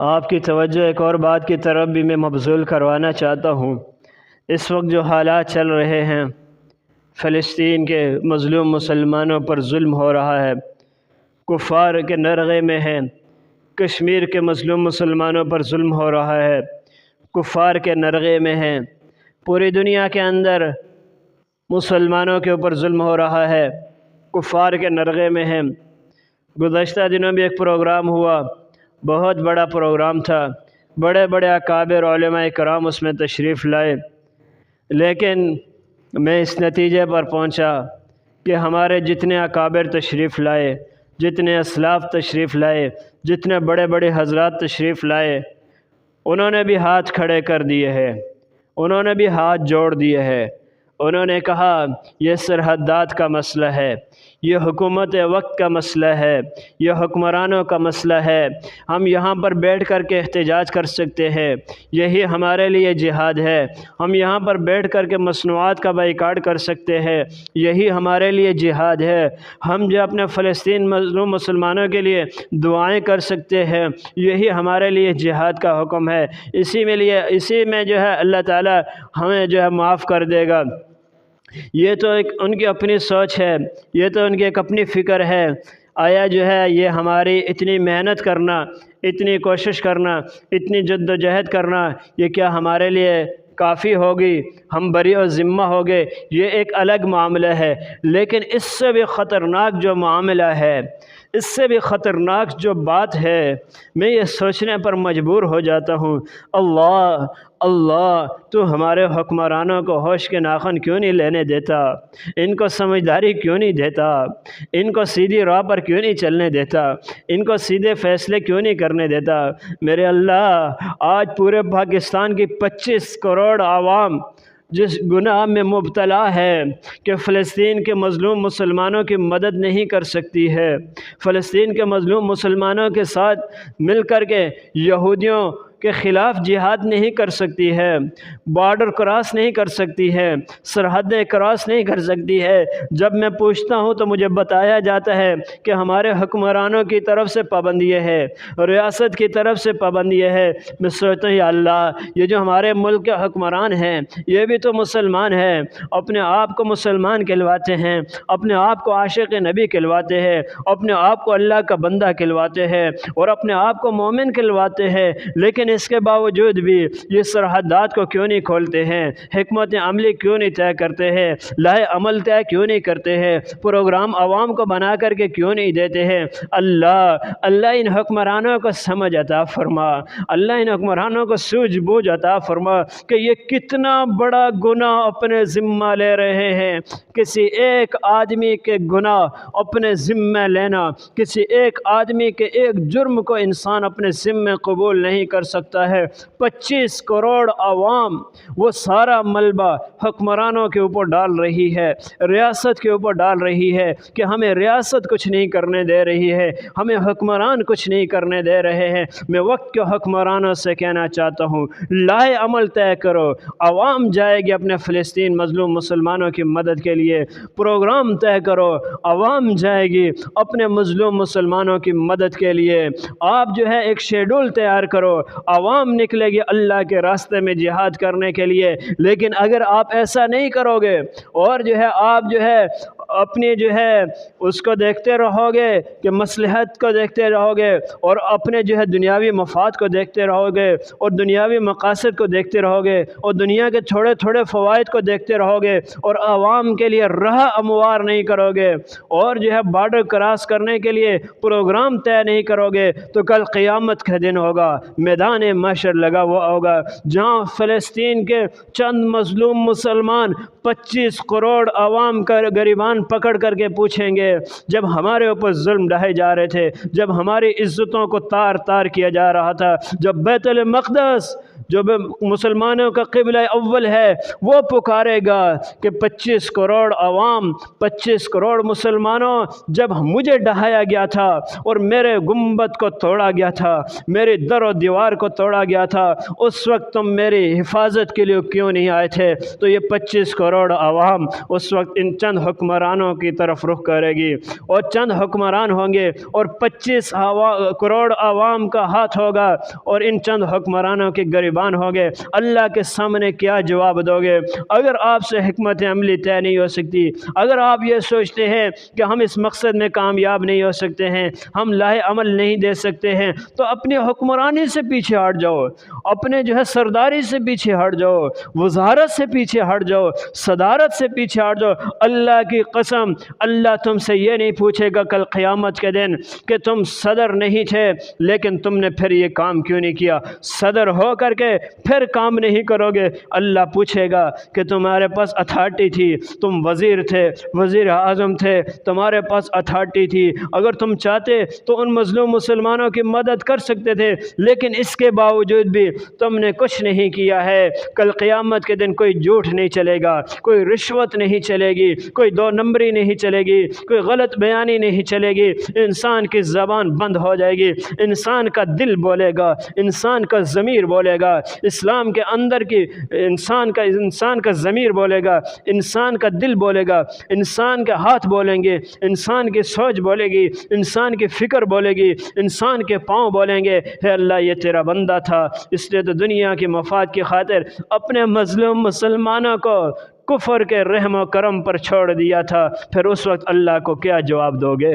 آپ کی توجہ ایک اور بات کی طرف بھی میں مبذول کروانا چاہتا ہوں۔ اس وقت جو حالات چل رہے ہیں، فلسطین کے مظلوم مسلمانوں پر ظلم ہو رہا ہے، کفار کے نرغے میں ہیں۔ کشمیر کے مظلوم مسلمانوں پر ظلم ہو رہا ہے، کفار کے نرغے میں ہیں۔ پوری دنیا کے اندر مسلمانوں کے اوپر ظلم ہو رہا ہے، کفار کے نرغے میں ہیں۔ گزشتہ دنوں بھی ایک پروگرام ہوا، بہت بڑا پروگرام تھا، بڑے بڑے اکابر علماء کرام اس میں تشریف لائے، لیکن میں اس نتیجے پر پہنچا کہ ہمارے جتنے اکابر تشریف لائے، جتنے اسلاف تشریف لائے، جتنے بڑے بڑے حضرات تشریف لائے، انہوں نے بھی ہاتھ کھڑے کر دیے ہیں، انہوں نے بھی ہاتھ جوڑ دیے ہیں۔ انہوں نے کہا یہ سرحدات کا مسئلہ ہے، یہ حکومت وقت کا مسئلہ ہے، یہ حکمرانوں کا مسئلہ ہے۔ ہم یہاں پر بیٹھ کر کے احتجاج کر سکتے ہیں، یہی ہمارے لیے جہاد ہے۔ ہم یہاں پر بیٹھ کر کے مصنوعات کا بائیکاٹ کر سکتے ہیں، یہی ہمارے لیے جہاد ہے۔ ہم جو اپنے فلسطین مظلوم مسلمانوں کے لیے دعائیں کر سکتے ہیں، یہی ہمارے لیے جہاد کا حکم ہے۔ اسی میں جو ہے اللہ تعالی ہمیں جو ہے معاف کر دے گا۔ یہ تو ایک ان کی اپنی سوچ ہے، یہ تو ان کی ایک اپنی فکر ہے۔ آیا جو ہے یہ ہماری اتنی محنت کرنا، اتنی کوشش کرنا، اتنی جد و جہد کرنا، یہ کیا ہمارے لیے کافی ہوگی؟ ہم بری و ذمہ ہو گئے، یہ ایک الگ معاملہ ہے۔ لیکن اس سے بھی خطرناک جو معاملہ ہے، اس سے بھی خطرناک جو بات ہے، میں یہ سوچنے پر مجبور ہو جاتا ہوں، اللہ اللہ تو ہمارے حکمرانوں کو ہوش کے ناخن کیوں نہیں لینے دیتا؟ ان کو سمجھداری کیوں نہیں دیتا؟ ان کو سیدھی راہ پر کیوں نہیں چلنے دیتا؟ ان کو سیدھے فیصلے کیوں نہیں کرنے دیتا؟ میرے اللہ، آج پورے پاکستان کی 25 کروڑ عوام جس گناہ میں مبتلا ہے کہ فلسطین کے مظلوم مسلمانوں کی مدد نہیں کر سکتی ہے، فلسطین کے مظلوم مسلمانوں کے ساتھ مل کر کے یہودیوں کے خلاف جہاد نہیں کر سکتی ہے، بارڈر کراس نہیں کر سکتی ہے، سرحدیں کراس نہیں کر سکتی ہے۔ جب میں پوچھتا ہوں تو مجھے بتایا جاتا ہے کہ ہمارے حکمرانوں کی طرف سے پابندی ہے، ریاست کی طرف سے پابندی ہے۔ میں سوچتا ہوں یا اللہ، یہ جو ہمارے ملک کے حکمران ہیں یہ بھی تو مسلمان ہیں، اپنے آپ کو مسلمان کہلواتے ہیں، اپنے آپ کو عاشق نبی کہلواتے ہیں، اپنے آپ کو اللہ کا بندہ کہلواتے ہیں اور اپنے آپ کو مومن کہلواتے ہیں، لیکن اس کے باوجود بھی یہ سرحدات کو کیوں نہیں کھولتے ہیں؟ حکمت عملی کیوں نہیں طے کرتے ہیں؟ لائے عمل طے کیوں نہیں کرتے ہیں؟ پروگرام عوام کو بنا کر کے کیوں نہیں دیتے ہیں؟ اللہ ان حکمرانوں کو سمجھ عطا فرما، اللہ ان حکمرانوں کو سوجھ بوجھ عطا فرما کہ یہ کتنا بڑا گناہ اپنے ذمہ لے رہے ہیں۔ کسی ایک آدمی کے گناہ اپنے ذمہ لینا، کسی ایک آدمی کے ایک جرم کو انسان اپنے ذمہ قبول نہیں کر سکتا ہے۔ 25 کروڑ عوام وہ سارا ملبہ حکمرانوں کے اوپر ڈال رہی ہے، ریاست کے اوپر ڈال رہی ہے کہ ہمیں ریاست کچھ نہیں کرنے دے رہی ہے، ہمیں حکمران کچھ نہیں کرنے دے رہے ہیں۔ میں وقت کے حکمرانوں سے کہنا چاہتا ہوں، لائے عمل طے کرو۔ عوام جائے گی اپنے فلسطین مظلوم مسلمانوں کی مدد کے لیے، پروگرام طے کرو۔ عوام جائے گی اپنے مظلوم مسلمانوں کی مدد کے لیے۔ آپ جو ہے ایک شیڈول تیار کرو، عوام نکلے گی اللہ کے راستے میں جہاد کرنے کے لیے۔ لیکن اگر آپ ایسا نہیں کرو گے اور جو ہے آپ جو ہے اپنی جو ہے اس کو دیکھتے رہو گے کہ مصلحت کو دیکھتے رہو گے اور اپنے جو ہے دنیاوی مفاد کو دیکھتے رہو گے اور دنیاوی مقاصد کو دیکھتے رہو گے اور دنیا کے تھوڑے تھوڑے فوائد کو دیکھتے رہو گے اور عوام کے لیے راہ ہموار نہیں کرو گے اور جو ہے بارڈر کراس کرنے کے لیے پروگرام طے نہیں کرو گے، تو کل قیامت کا دن ہوگا، میدان محشر لگا ہوا ہوگا، جہاں فلسطین کے چند مظلوم مسلمان 25 کروڑ عوام کا گریبان پکڑ کر کے پوچھیں گے، جب ہمارے اوپر ظلم ڈھائے جا رہے تھے، جب ہماری عزتوں کو تار تار کیا جا رہا تھا، جب بیت المقدس جو مسلمانوں کا قبلہ اول ہے وہ پکارے گا کہ 25 کروڑ عوام، 25 کروڑ مسلمانوں، جب مجھے ڈھایا گیا تھا اور میرے گنبد کو توڑا گیا تھا، میری در و دیوار کو توڑا گیا تھا، اس وقت تم میری حفاظت کے لیے کیوں نہیں آئے تھے؟ تو یہ 25 کروڑ عوام اس وقت ان چند حکمرانوں کی طرف رخ کرے گی، اور چند حکمران ہوں گے اور 25 کروڑ عوام کا ہاتھ ہوگا، اور ان چند حکمرانوں کے گریبان ہوں گے۔ اللہ کے سامنے کیا جواب دو گے؟ اگر آپ سے حکمت عملی طے نہیں ہو سکتی، اگر آپ یہ سوچتے ہیں کہ ہم اس مقصد میں کامیاب نہیں ہو سکتے ہیں، ہم لاہ عمل نہیں دے سکتے ہیں، تو اپنی حکمرانی سے پیچھے ہٹ جاؤ، اپنے سرداری سے پیچھے ہٹ جاؤ، وزارت سے پیچھے ہٹ جاؤ، صدارت سے پیچھے ہٹ جاؤ۔ اللہ کی قسم، اللہ تم سے یہ نہیں پوچھے گا کل قیامت کے دن کہ تم صدر نہیں تھے لیکن تم نے پھر یہ کام کیوں نہیں کیا، صدر ہو کر کے پھر کام نہیں کرو گے۔ اللہ پوچھے گا کہ تمہارے پاس اتھارٹی تھی، تم وزیر تھے، وزیر اعظم تھے، تمہارے پاس اتھارٹی تھی، اگر تم چاہتے تو ان مظلوم مسلمانوں کی مدد کر سکتے تھے، لیکن اس کے باوجود بھی تم نے کچھ نہیں کیا ہے۔ کل قیامت کے دن کوئی جھوٹ نہیں چلے گا، کوئی رشوت نہیں چلے گی، کوئی دو نمبری نہیں چلے گی، کوئی غلط بیانی نہیں چلے گی۔ انسان کی زبان بند ہو جائے گی، انسان کا دل بولے گا، انسان کا ضمیر بولے گا، اسلام کے اندر کی انسان کا ضمیر بولے گا، انسان کا دل بولے گا، انسان کے ہاتھ بولیں گے، انسان کی سوچ بولے گی، انسان کی فکر بولے گی، انسان کے پاؤں بولیں گے، اے اللہ یہ تیرا بندہ تھا، اس لیے تو دنیا کی مفاد کی خاطر اپنے مظلوم مسلمانوں کو کفر کے رحم و کرم پر چھوڑ دیا تھا۔ پھر اس وقت اللہ کو کیا جواب دو گے؟